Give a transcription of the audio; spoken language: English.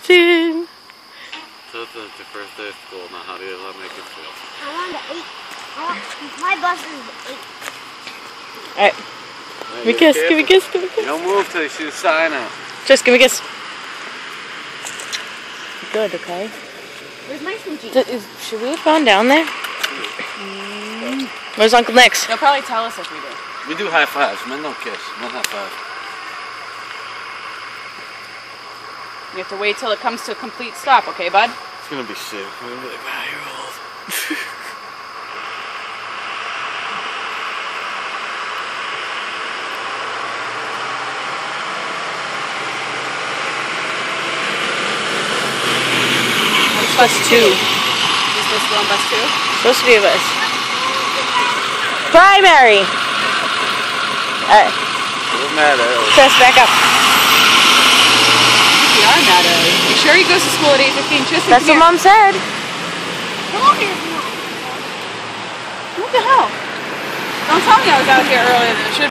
Tristan. So it's your first day of school. Now how do you make it feel? I want the 8. My bus is the 8. Alright. Give me a kiss, give me a kiss, give me a kiss. You don't move till you see the sign out. Just give me a kiss. Good, okay? Where's my Fuji? Should we have gone down there? Where's Uncle Nick's? They'll probably tell us if we do. We do high fives, men don't kiss. Men high five. You have to wait till it comes to a complete stop, okay, bud? It's gonna be shit. We're gonna be like, wow, you're old. Bus 2. Is this one bus 2? Supposed to be a bus. Primary! Alright. We're mad at it. Chris, back up. We are mad at it. You sure he goes to school at 8:15? Tristan, That's what Mom said. What the hell? Don't tell me I was out here earlier than it should.